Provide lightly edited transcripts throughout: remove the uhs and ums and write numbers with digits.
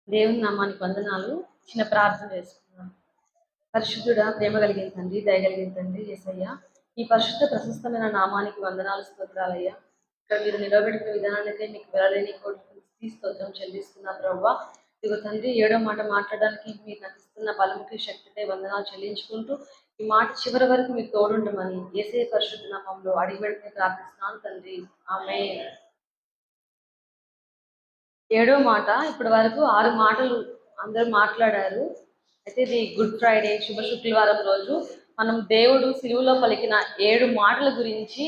దేవుని నామానికి వందనాలు. చిన్న ప్రార్థన చేసుకుందాం. పరిశుద్ధుడా, ప్రేమ కలిగిన తండ్రి, దయ కలిగిన తండ్రి యేసయ్య, ఈ పరిశుద్ధ ప్రశస్తమైన నామానికి వందనాలు, స్తోత్రాలయ్యా. ఇక్కడ మీరు నిలబెట్టిన విధానానికై మీకు వేలలేని కోటి స్తోత్రం చెల్లిస్తున్నా ప్రభువా. ఇదిగో తండ్రి, ఏడో మాట మాట్లాడడానికి మీరు నాకు ఇస్తున్న బలముకి శక్తికై వందనాలు చెల్లించుకుంటూ ఈ మాట చివరి వరకు మీకు తోడుండమని యేసయ్య పరిశుద్ధ నామంలో అడిగి పెట్టి ప్రార్థిస్తున్నాను తండ్రి. ఆమేన్. ఏడో మాట, ఇప్పటి వరకు 6 మాటలు అందరూ మాట్లాడారు. అయితే ఇది గుడ్ ఫ్రైడే, శుభ శుక్రవారం రోజు మనం దేవుడు సిలువలో పలికిన 7 మాటల గురించి,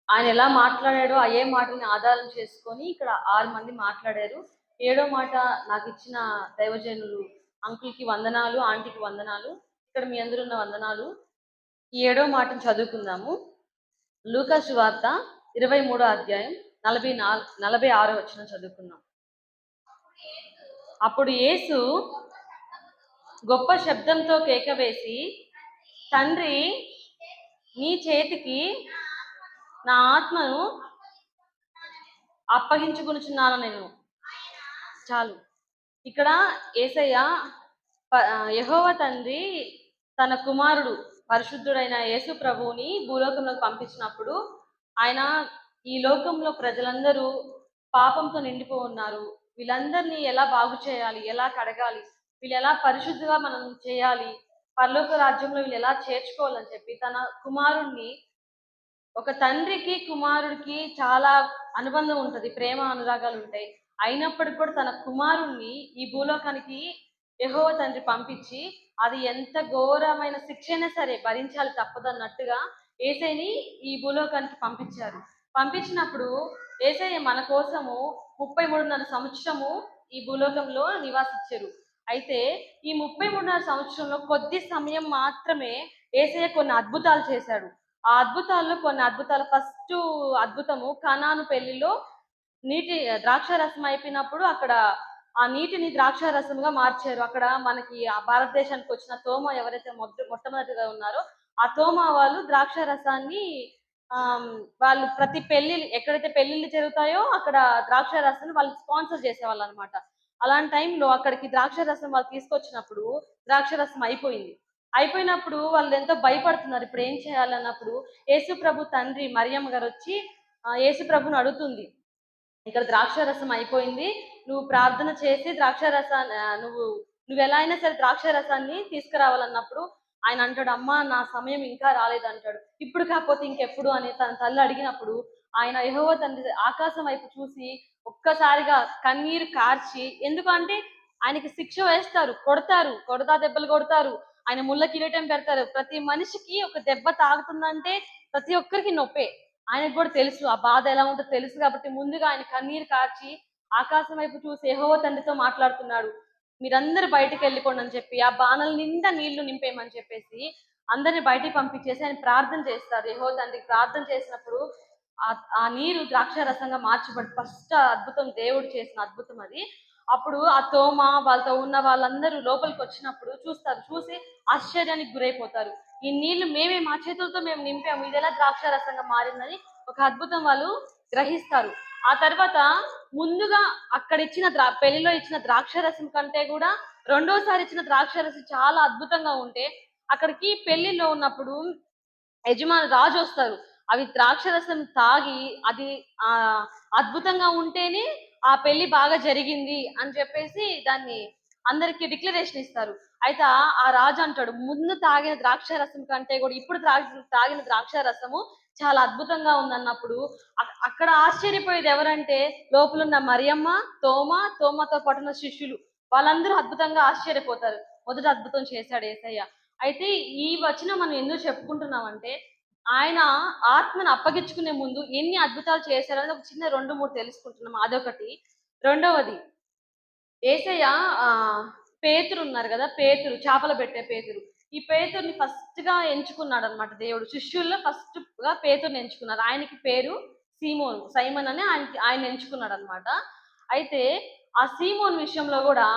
ఆయన ఎలా మాట్లాడాడో ఆ ఏ మాటని ఆధారం చేసుకొని ఇక్కడ 6 మంది మాట్లాడారు. ఏడో మాట నాకు ఇచ్చిన దైవజనులు అంకుల్కి వందనాలు, ఆంటీకి వందనాలు, ఇక్కడ మీ అందరున్న వందనాలు. ఈ ఏడో మాటను చదువుకుందాము. లూకా సువార్త 23వ అధ్యాయం 46వ వచనం చదువుకుందాం. అప్పుడు యేసు గొప్ప శబ్దంతో కేక వేసి, తండ్రి, నీ చేతికి నా ఆత్మను అప్పగించుకొనుచున్నాను నేను. చాలు. ఇక్కడ యేసయ్య యెహోవా తండ్రి తన కుమారుడు పరిశుద్ధుడైన యేసు ప్రభువుని భూలోకంలోకి పంపించినప్పుడు, ఆయన ఈ లోకంలో ప్రజలందరూ పాపంతో నిండిపో ఉన్నారు, వీళ్ళందరినీ ఎలా బాగు చేయాలి, ఎలా కడగాలి, వీళ్ళు ఎలా పరిశుద్ధిగా మనం చేయాలి, పరలోక రాజ్యంలో వీళ్ళు ఎలా చేర్చుకోవాలని చెప్పి తన కుమారుణ్ణి, ఒక తండ్రికి కుమారుడికి చాలా అనుబంధం ఉంటుంది, ప్రేమ అనురాగాలు ఉంటాయి. అయినప్పటికీ కూడా తన కుమారుణ్ణి ఈ భూలోకానికి యెహోవా తండ్రి పంపించి, అది ఎంత ఘోరమైన శిక్ష అయినా సరే భరించాలి తప్పదన్నట్టుగా యేసయ్యని ఈ భూలోకానికి పంపించారు. పంపించినప్పుడు యేసయ్య మన కోసము 33.5 సంవత్సరము ఈ భూలోకంలో నివాసించారు. అయితే ఈ 33.5 సంవత్సరంలో కొద్ది సమయం మాత్రమే యేసయ్య కొన్ని అద్భుతాలు చేశాడు. ఆ అద్భుతాల్లో కొన్ని అద్భుతాలు, ఫస్ట్ అద్భుతము కనాను పెళ్లిలో ద్రాక్ష రసం అయిపోయినప్పుడు అక్కడ ఆ నీటిని ద్రాక్ష రసంగా మార్చారు. అక్కడ మనకి ఆ భారతదేశానికి వచ్చిన తోమ ఎవరైతే మొట్టమొదటిగా ఉన్నారో ఆ తోమ వాళ్ళు ద్రాక్ష రసాన్ని వాళ్ళు ప్రతి ఎక్కడైతే పెళ్లిళ్ళు జరుగుతాయో అక్కడ ద్రాక్ష రసాన్ని వాళ్ళు స్పాన్సర్ చేసేవాళ్ళు అనమాట. అలాంటి టైంలో అక్కడికి ద్రాక్ష రసం వాళ్ళు తీసుకొచ్చినప్పుడు ద్రాక్ష రసం అయిపోయింది. అయిపోయినప్పుడు వాళ్ళు ఎంతో భయపడుతున్నారు, ఇప్పుడు ఏం చేయాలన్నప్పుడు యేసు ప్రభు తండ్రి మరియమ్మ గారు వచ్చి యేసు ప్రభుని అడుగుతుంది, ఇక్కడ ద్రాక్ష రసం అయిపోయింది, నువ్వు ప్రార్థన చేసి ద్రాక్ష రసాన్ని నువ్వు ఎలా అయినా సరే ద్రాక్ష రసాన్ని తీసుకురావాలన్నప్పుడు ఆయన అంటాడు, అమ్మా నా సమయం ఇంకా రాలేదంటాడు. ఇప్పుడు కాకపోతే ఇంకెప్పుడు అని తన తల్లి అడిగినప్పుడు ఆయన యెహోవా తండ్రి ఆకాశం వైపు చూసి ఒక్కసారిగా కన్నీరు కార్చి, ఎందుకంటే ఆయనకి శిక్ష వేస్తారు, కొడతా దెబ్బలు కొడతారు, ఆయన ముళ్ళ కిరీటం పెడతారు. ప్రతి మనిషికి ఒక దెబ్బ తాగుతుందంటే ప్రతి ఒక్కరికి నొప్పే. ఆయనకు కూడా తెలుసు ఆ బాధ ఎలా ఉంటుందో తెలుసు కాబట్టి ముందుగా ఆయన కన్నీరు కార్చి ఆకాశం వైపు చూసి యెహోవా తండ్రితో మాట్లాడుతున్నాడు, మీరందరూ బయటికి వెళ్ళిపోండి అని చెప్పి ఆ బాణల నిండా నీళ్లు నింపేయమని చెప్పేసి అందరిని బయటికి పంపించేసి ఆయన ప్రార్థన చేస్తారు. యెహోవా తండ్రికి ప్రార్థన చేసినప్పుడు ఆ నీరు ద్రాక్ష రసంగా మార్చబడి ఫస్ట్ అద్భుతం, దేవుడు చేసిన అద్భుతం అది. అప్పుడు ఆ తోమ వాళ్ళతో ఉన్న వాళ్ళందరూ లోపలికి వచ్చినప్పుడు చూస్తారు, చూసి ఆశ్చర్యానికి గురైపోతారు. ఈ నీళ్లు మా చేతులతో మేము నింపాము, ఇదెలా ద్రాక్ష రసంగా మారిందని ఒక అద్భుతం వాళ్ళు గ్రహిస్తారు. ఆ తర్వాత ముందుగా అక్కడ ఇచ్చిన పెళ్లిలో ఇచ్చిన ద్రాక్ష రసం కంటే కూడా రెండోసారి ఇచ్చిన ద్రాక్ష రసం చాలా అద్భుతంగా ఉంటే, అక్కడికి పెళ్లిలో ఉన్నప్పుడు రాజు వస్తారు. అవి ద్రాక్షరసం తాగి అది అద్భుతంగా ఉంటేనే ఆ పెళ్లి బాగా జరిగింది అని చెప్పేసి దాన్ని అందరికి డిక్లరేషన్ ఇస్తారు. అయితే ఆ రాజు అంటాడు, ముందు తాగిన ద్రాక్ష రసం కంటే కూడా ఇప్పుడు తాగిన ద్రాక్ష రసము చాలా అద్భుతంగా ఉందన్నప్పుడు అక్కడ ఆశ్చర్యపోయేది ఎవరంటే లోపలున్న మరియమ్మ, తోమతో పట్టున్న శిష్యులు, వాళ్ళందరూ అద్భుతంగా ఆశ్చర్యపోతారు. మొదటి అద్భుతం చేశాడు యేసయ్య. అయితే ఈ వచనం మనం ఎందుకు చెప్పుకుంటున్నామంటే, ఆయన ఆత్మను అప్పగించుకునే ముందు ఎన్ని అద్భుతాలు చేశారని ఒక చిన్న 2, 3 తెలుసుకుంటున్నాం. అదొకటి. రెండవది, యేసయ్య పేతురు ఉన్నారు కదా, చేపలు పెట్టే పేతురు. ఈ పేతురుని ఫస్ట్ గా ఎంచుకున్నాడు అనమాట దేవుడు. శిష్యుల్లో ఫస్ట్ గా పేతురుని ఎంచుకున్నారు. ఆయనకి పేరు సైమన్ అని ఆయన ఎంచుకున్నాడు అనమాట. అయితే ఆ సీమోన్ విషయంలో కూడా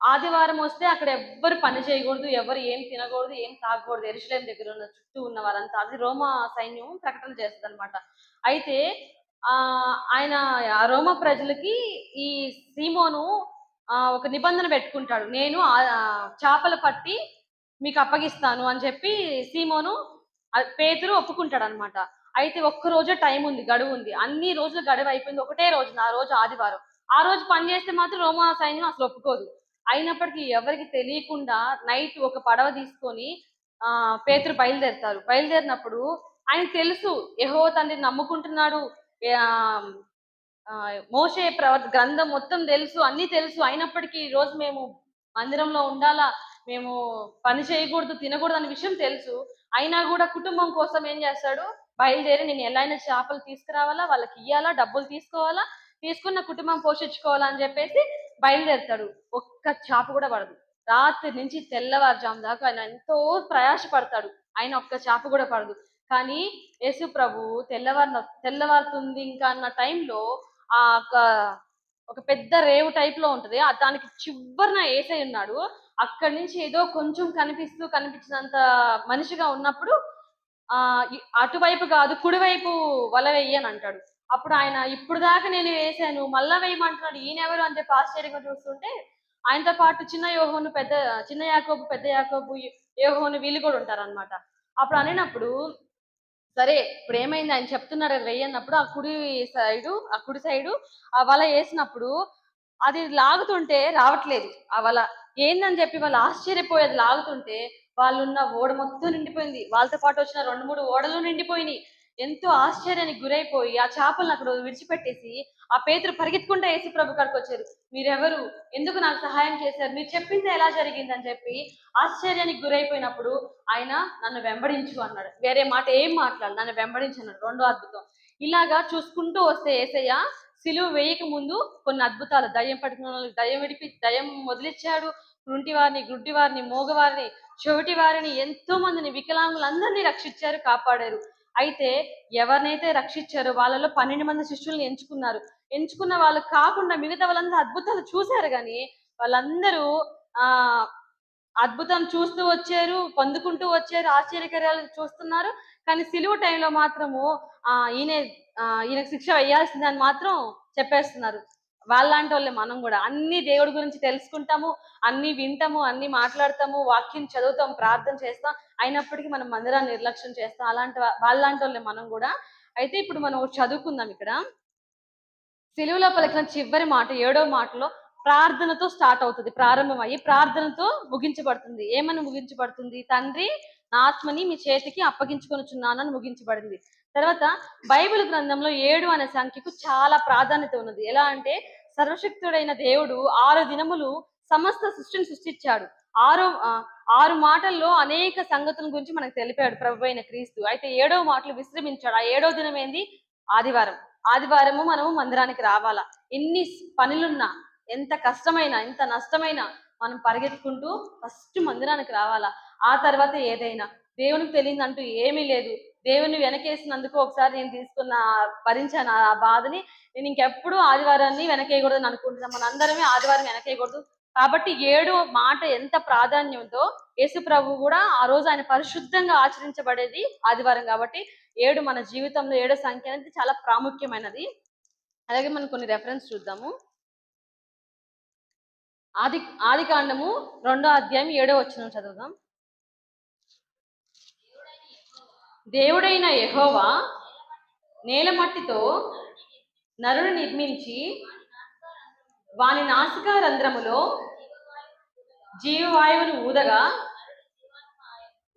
ఆదివారం వస్తే అక్కడ ఎవ్వరు పని చేయకూడదు, ఎవరు ఏం తినకూడదు, ఏం తాగకూడదు. యెరూషలేము దగ్గర ఉన్న చుట్టూ ఉన్న వారంతా, అది రోమా సైన్యం ప్రకటన చేస్తుంది అనమాట. అయితే ఆయన ఆ రోమా ప్రజలకి ఈ సీమోను ఒక నిబంధన పెట్టుకుంటాడు. నేను చేపలు పట్టి మీకు అప్పగిస్తాను అని చెప్పి సీమోను పేతురు ఒప్పుకుంటాడనమాట. అయితే ఒక్క రోజే టైం ఉంది, గడువు ఉంది. అన్ని రోజులు గడువు అయిపోయింది. ఒకటే రోజున ఆ రోజు ఆదివారం. ఆ రోజు పని చేస్తే మాత్రం రోమా సైన్యం అసలు ఒప్పుకోదు. అయినప్పటికీ ఎవరికి తెలియకుండా నైట్ ఒక పడవ తీసుకొని పేతురు బయలుదేరుతారు. బయలుదేరినప్పుడు ఆయనకు తెలుసు యెహోవా తండ్రిని నమ్ముకుంటున్నాడు. ఆహ్, మోషే గ్రంథం మొత్తం తెలుసు, అన్ని తెలుసు. అయినప్పటికీ ఈ రోజు మేము మందిరంలో ఉండాలా, మేము పని చేయకూడదు, తినకూడదు అనే విషయం తెలుసు. అయినా కూడా కుటుంబం కోసం ఏం చేస్తాడు, బయలుదేరి నేను ఎలా అయినా చేపలు తీసుకురావాలా, వాళ్ళకి ఇయ్యాలా, డబ్బులు తీసుకోవాలా, తీసుకున్న కుటుంబం పోషించుకోవాలా అని చెప్పేసి బయలుదేరుతాడు. ఒక్క చేప కూడా పడదు. రాత్రి నుంచి తెల్లవారుజాము దాకా ఆయన ఎంతో ప్రయాస పడతాడు. ఆయన ఒక్క చేప కూడా పడదు. కానీ యేసు ప్రభు తెల్లవారుతుంది ఇంకా అన్న టైంలో ఆ ఒక ఒక పెద్ద రేవు టైప్ లో ఉంటది. దానికి చివరన యేసయ్య ఉన్నాడు. అక్కడి నుంచి ఏదో కొంచెం కనిపించినంత మనిషిగా ఉన్నప్పుడు అటువైపు కాదు, కుడివైపు వల వెయ్యి అని అంటాడు. అప్పుడు ఆయన ఇప్పుడు దాకా నేను వేసాను, మళ్ళా వేయమంటున్నాడు, ఈయనెవరు అని చెప్పి ఆశ్చర్యంగా చూస్తుంటే ఆయనతో పాటు చిన్న యాకోబు, పెద్ద యాకోబు, యోహోను వీళ్ళు కూడా ఉంటారనమాట. అప్పుడు అనినప్పుడు సరే ఇప్పుడు ఏమైంది, ఆయన చెప్తున్నారు వెయ్యన్నప్పుడు ఆ కుడి సైడు ఆ వల వేసినప్పుడు అది లాగుతుంటే రావట్లేదు ఆ వల. ఏందని చెప్పి వాళ్ళు ఆశ్చర్యపోయేది. లాగుతుంటే వాళ్ళున్న ఓడ మొత్తం నిండిపోయింది. వాళ్ళతో పాటు వచ్చిన 2, 3 ఓడలు నిండిపోయినాయి. ఎంతో ఆశ్చర్యానికి గురైపోయి ఆ చేపలను అక్కడ విడిచిపెట్టేసి ఆ పేతురు పరిగెత్తుకుంటే యేసు ప్రభు కాడికి వచ్చారు. మీరెవరు, ఎందుకు నాకు సహాయం చేశారు, మీరు చెప్పింది ఎలా జరిగిందని చెప్పి ఆశ్చర్యానికి గురైపోయినప్పుడు ఆయన నన్ను వెంబడించు అన్నాడు. వేరే మాట ఏం మాట్లాడు, నన్ను వెంబడించు అన్నాడు. రెండో అద్భుతం. ఇలాగా చూసుకుంటూ వస్తే యేసయ్య సిలువ వేయక ముందు కొన్ని అద్భుతాలు, దయ్యం పట్టుకున్న వాళ్ళకి దయ్యం వదిలిచ్చాడు. కుంటివారిని, గుడ్డివారిని, మోగవారిని, చెవిటి వారిని, ఎంతో మందిని, వికలాంగులందరినీ రక్షించారు, కాపాడారు. అయితే ఎవరినైతే రక్షించారో వాళ్ళలో 12 మంది శిష్యుల్ని ఎంచుకున్నారు. ఎంచుకున్న వాళ్ళు కాకుండా మిగతా వాళ్ళందరూ అద్భుతాలు చూశారు. కానీ వాళ్ళందరూ ఆ అద్భుతం చూస్తూ వచ్చారు, పొందుకుంటూ వచ్చారు, ఆశ్చర్యకరాలు చూస్తున్నారు. కానీ సిలువ టైంలో మాత్రము ఈయనే ఈయనకు శిక్ష వేయాల్సిందని మాత్రం చెప్పేస్తున్నారు. వాళ్ళలాంటి వాళ్ళే మనం కూడా. అన్ని దేవుడి గురించి తెలుసుకుంటాము, అన్ని వింటాము, అన్ని మాట్లాడతాము, వాక్యం చదువుతాం, ప్రార్థన చేస్తాం. అయినప్పటికీ మనం మందిరాన్ని నిర్లక్ష్యం చేస్తాం. వాళ్ళలాంటి వాళ్ళే మనం కూడా. అయితే ఇప్పుడు మనం చదువుకుందాం ఇక్కడ. సిలువలో పలికిన చివరి మాట 7వ మాటలో ప్రార్థనతో స్టార్ట్ అవుతుంది. ప్రారంభమయ్యి ప్రార్థనతో ముగించబడుతుంది. ఏమని ముగించబడుతుంది? తండ్రి, నా ఆత్మని మీ చేతికి అప్పగించుకొనుచున్నానని ముగించబడింది. తర్వాత బైబిల్ గ్రంథంలో 7 అనే సంఖ్యకు చాలా ప్రాధాన్యత ఉన్నది. ఎలా అంటే సర్వశక్తుడైన దేవుడు 6 దినములు సమస్త సృష్టిని సృష్టించాడు. 6 మాటల్లో అనేక సంగతుల గురించి మనకు తెలిపాడు ప్రభు అయిన క్రీస్తు. అయితే 7వ మాటలు విశ్రమించాడు. ఆ 7వ దినం ఏంది? ఆదివారం. ఆదివారము మనము మందిరానికి రావాలా. ఎన్ని పనులున్నా, ఎంత కష్టమైనా, ఎంత నష్టమైనా మనం పరిగెత్తుకుంటూ ఫస్ట్ మందిరానికి రావాలా. ఆ తర్వాత ఏదైనా. దేవునికి తెలియదంటూ ఏమీ లేదు. దేవుని వెనకేసినందుకు ఒకసారి నేను భరించాను ఆ బాధని. నేను ఇంకెప్పుడు ఆదివారాన్ని వెనకేయకూడదని అనుకుంటున్నాను. మనందరమే ఆదివారం వెనకేయకూడదు. కాబట్టి 7 మాట ఎంత ప్రాధాన్యంతో యేసు ప్రభు కూడా ఆ రోజు ఆయన పరిశుద్ధంగా ఆచరించబడేది ఆదివారం. కాబట్టి 7 మన జీవితంలో 7 సంఖ్య అనేది చాలా ప్రాముఖ్యమైనది. అలాగే మనం కొన్ని రెఫరెన్స్ చూద్దాము. ఆదికాండము 2వ అధ్యాయం 7వ వచనం చదువుదాం. దేవుడైన యెహోవా నేలమట్టితో నరుని నిర్మించి వాని నాసికా రంధ్రములో జీవవాయువును ఊదగా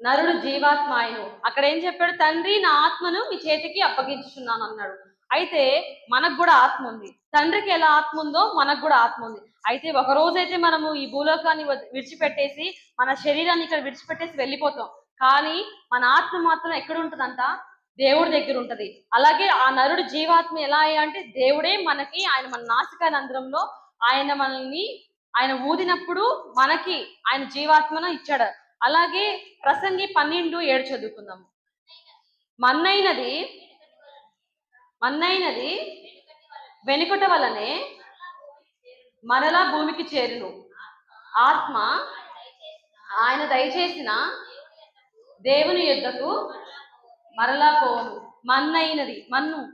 నరుడు జీవాత్మాయను. అక్కడ ఏం చెప్పాడు? తండ్రి, నా ఆత్మను మీ చేతికి అప్పగించుచున్నాను అన్నాడు. అయితే మనకు కూడా ఆత్మ ఉంది. తండ్రికి ఎలా ఆత్మ ఉందో మనకు కూడా ఆత్మ ఉంది. అయితే ఒక రోజైతే మనము ఈ భూలోకాన్ని విడిచిపెట్టేసి, మన శరీరాన్ని ఇక్కడ విడిచిపెట్టేసి వెళ్ళిపోతాం. కానీ మన ఆత్మ మాత్రం ఎక్కడ ఉంటుందంట? దేవుడి దగ్గర ఉంటది. అలాగే ఆ నరుడు జీవాత్మ ఎలా అంటే దేవుడే మనకి, ఆయన మన నాసికా రంధ్రంలో ఆయన ఊదినప్పుడు మనకి ఆయన జీవాత్మను ఇచ్చాడు. అలాగే ప్రసంగి 12:7 చదువుకుందాము. మన్నైనది వెనుకట వలనే మనలా భూమికి చేరును. ఆత్మ ఆయన దయచేసిన దేవుని యొద్దకు మరలా పోను. మన్నైనది,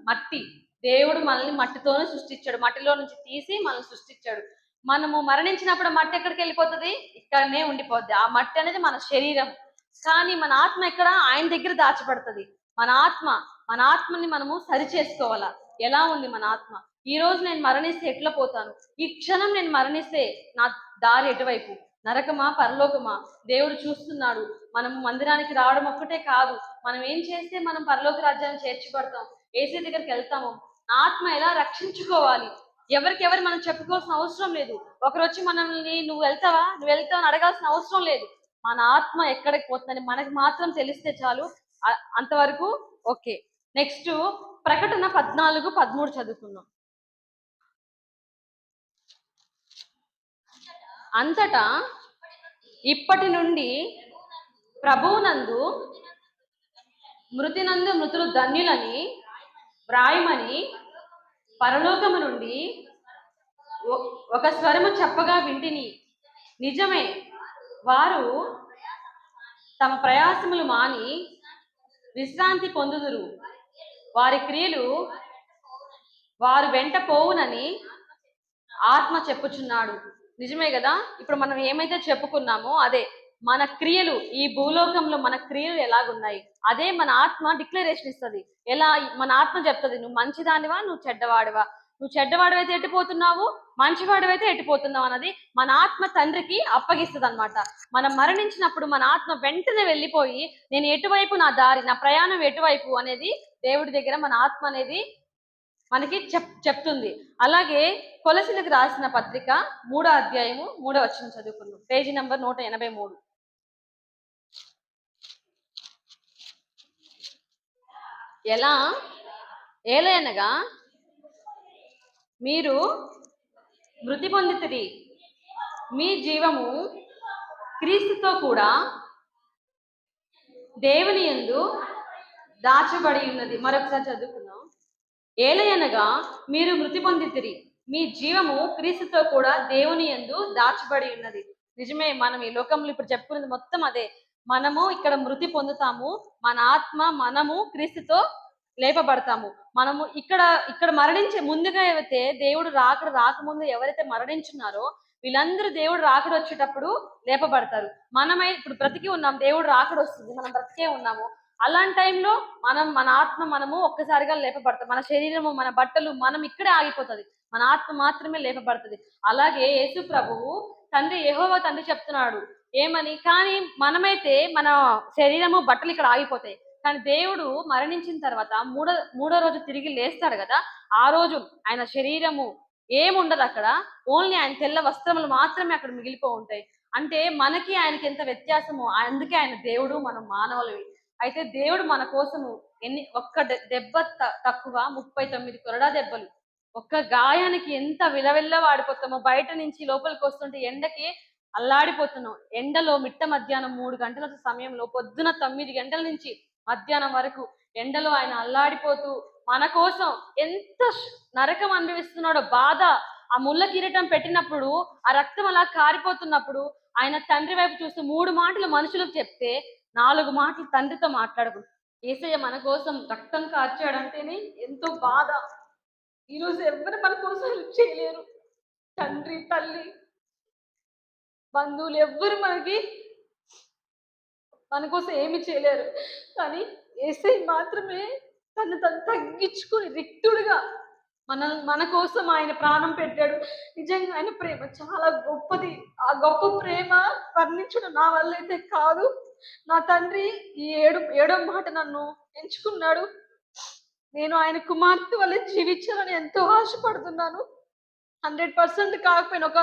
మట్టి. దేవుడు మనల్ని మట్టితోనే సృష్టించాడు. మట్టిలో నుంచి తీసి మనల్ని సృష్టించాడు. మనము మరణించినప్పుడు మట్టి ఎక్కడికి వెళ్ళిపోతుంది? ఇక్కడనే ఉండిపోద్ది. ఆ మట్టి అనేది మన శరీరం. కానీ మన ఆత్మ ఎక్కడ? ఆయన దగ్గర దాచబడుతుంది. మన ఆత్మని మనము సరి చేసుకోవాలా. ఎలా ఉంది మన ఆత్మ? ఈ రోజు నేను మరణిస్తే ఎట్లా పోతాను? ఈ క్షణం నేను మరణిస్తే నా దారి ఎటువైపు? నరకమా, పరలోకమా? దేవుడు చూస్తున్నాడు. మనం మందిరానికి రావడం ఒక్కటే కాదు, మనం ఏం చేస్తే మనం పరలోక రాజ్యాన్ని చేర్చబడతాం, ఏసీ దగ్గరికి వెళ్తాము. ఆత్మ ఎలా రక్షించుకోవాలి? ఎవరికెవరు మనం చెప్పుకోవాల్సిన అవసరం లేదు. ఒకరు వచ్చి మనల్ని నువ్వు వెళ్తావా అని అడగాల్సిన అవసరం లేదు. మన ఆత్మ ఎక్కడికి పోతుందని మనకి మాత్రం తెలిస్తే చాలు. అంతవరకు ఓకే. నెక్స్ట్ ప్రకటన 14:13 చదువుకుందాం. అంతటా ఇప్పటి నుండి ప్రభువునందు మృతినందు మృతులు ధన్యులని వ్రాయమని పరలోకము నుండి ఒక స్వరము చెప్పగా వింటిని. నిజమే, వారు తమ ప్రయాసములు మాని విశ్రాంతి పొందుదురు. వారి క్రియలు వారు వెంట పోవునని ఆత్మ చెప్పుచున్నాడు. నిజమే కదా? ఇప్పుడు మనం ఏమైతే చెప్పుకున్నామో అదే మన క్రియలు. ఈ భూలోకంలో మన క్రియలు ఎలాగున్నాయి అదే మన ఆత్మ డిక్లరేషన్ ఇస్తుంది. ఎలా? మన ఆత్మ చెప్తుంది, నువ్వు మంచిదానివా, నువ్వు చెడ్డవాడివా, నువ్వు చెడ్డవాడివైతే ఎట్టిపోతున్నావు, మంచివాడివైతే ఎట్టిపోతున్నావు అన్నది మన ఆత్మ తండ్రికి అప్పగిస్తుంది అనమాట. మనం మరణించినప్పుడు మన ఆత్మ వెంటనే వెళ్ళిపోయి నేను ఎటువైపు, నా దారి, నా ప్రయాణం ఎటువైపు అనేది దేవుడి దగ్గర మన ఆత్మ అనేది మనకి చెప్తుంది. అలాగే కొలసీలకు రాసిన పత్రిక 3వ అధ్యాయము 3వ వచనం చదువుకుందాం. Page number 183. ఎలా? ఏలయనగా మీరు మృతి పొందితిరి, మీ జీవము క్రీస్తుతో కూడా దేవుని యందు దాచబడి ఉన్నది. మరొకసారి చదువుకుందాం. ఏలయనగా మీరు మృతి పొందితిరి, మీ జీవము క్రీస్తుతో కూడా దేవుని యందు దాచబడి ఉన్నది. నిజమే, మనం ఈ లోకంలో ఇప్పుడు చెప్పుకున్నది మొత్తం అదే. మనము ఇక్కడ మృతి పొందుతాము, మన ఆత్మ మనము క్రీస్తుతో లేపబడతాము. మనము ఇక్కడ మరణించే ముందుగా అయితే దేవుడు రాకముందు ఎవరైతే మరణించున్నారో వీళ్ళందరూ దేవుడు రాకడ వచ్చేటప్పుడు లేపబడతారు. మనమై ఇప్పుడు బ్రతికి ఉన్నాం, దేవుడు రాకడ వస్తుంది, మనం బ్రతికే ఉన్నాము. అలాంటి టైంలో మన ఆత్మ మనము ఒక్కసారిగా లేపబడతాం. మన శరీరము, మన బట్టలు మనం ఇక్కడే ఆగిపోతుంది, మన ఆత్మ మాత్రమే లేపబడుతుంది. అలాగే యేసు ప్రభువు యెహోవా తండ్రి చెప్తున్నాడు ఏమని? కానీ మనమైతే మన శరీరము, బట్టలు ఇక్కడ ఆగిపోతాయి. కానీ దేవుడు మరణించిన తర్వాత మూడో రోజు తిరిగి లేస్తాడు కదా, ఆ రోజు ఆయన శరీరము ఏముండదు అక్కడ, ఓన్లీ ఆయన తెల్ల వస్త్రములు మాత్రమే అక్కడ మిగిలిపో ఉంటాయి. అంటే మనకి ఆయనకి ఎంత వ్యత్యాసమో, అందుకే ఆయన దేవుడు, మనం మానవులవి. అయితే దేవుడు మన కోసము ఒక్క దెబ్బ తక్కువ 39 కొరడా దెబ్బలు, ఒక్క గాయానికి ఎంత విలవిల్ల వాడిపోతామో. బయట నుంచి లోపలికి వస్తుంటే ఎండకి అల్లాడిపోతున్నాం. ఎండలో మిట్ట మధ్యాహ్నం 3 గంటల సమయంలో, పొద్దున 9 గంటల నుంచి మధ్యాహ్నం వరకు ఎండలో ఆయన అల్లాడిపోతూ మన కోసం ఎంత నరకం అనుభవిస్తున్నాడో, బాధ. ఆ ముళ్ళ కిరీటం పెట్టినప్పుడు ఆ రక్తం అలా కారిపోతున్నప్పుడు ఆయన తండ్రి వైపు చూస్తూ 3 మాటలు మనుషులకు చెప్తే 4 మాటలు తండ్రితో మాట్లాడుకుంటూ, యేసయ్య మన కోసం రక్తం కార్చాడంటేనే ఎంతో బాధ. ఈరోజు ఎవరు మన కోసం హెల్ప్ చేయలేరు. తండ్రి, తల్లి, బంధువులు ఎవ్వరు మన కోసం ఏమి చేయలేరు. కానీ యేసయ్య మాత్రమే తను తగ్గించుకొని రిక్తుడుగా మన కోసం ఆయన ప్రాణం పెట్టాడు. నిజంగా ఆయన ప్రేమ చాలా గొప్పది. ఆ గొప్ప ప్రేమ వర్ణించడం నా వల్ల అయితే కాదు. నా తండ్రి ఈ ఏడో మాట నన్ను ఎంచుకున్నాడు. నేను ఆయన కుమార్తె వల్ల జీవించాలని ఎంతో ఆశపడుతున్నాను. 100% కాకపోయినా ఒక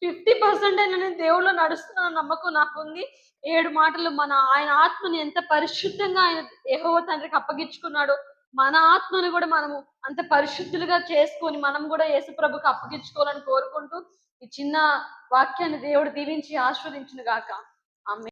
50% అయినా నేను దేవుళ్ళు నడుస్తున్న నమ్మకం నాకుంది. 7 మాటలు ఆయన ఆత్మని ఎంత పరిశుద్ధంగా ఆయన యెహోవా తండ్రికి అప్పగించుకున్నాడు. మన ఆత్మను కూడా మనము అంత పరిశుద్ధులుగా చేసుకొని మనం కూడా యేసు ప్రభుకి అప్పగించుకోవాలని కోరుకుంటూ ఈ చిన్న వాక్యాన్ని దేవుడు దీవించి ఆశీర్వదించును గాక. ఆమేన్.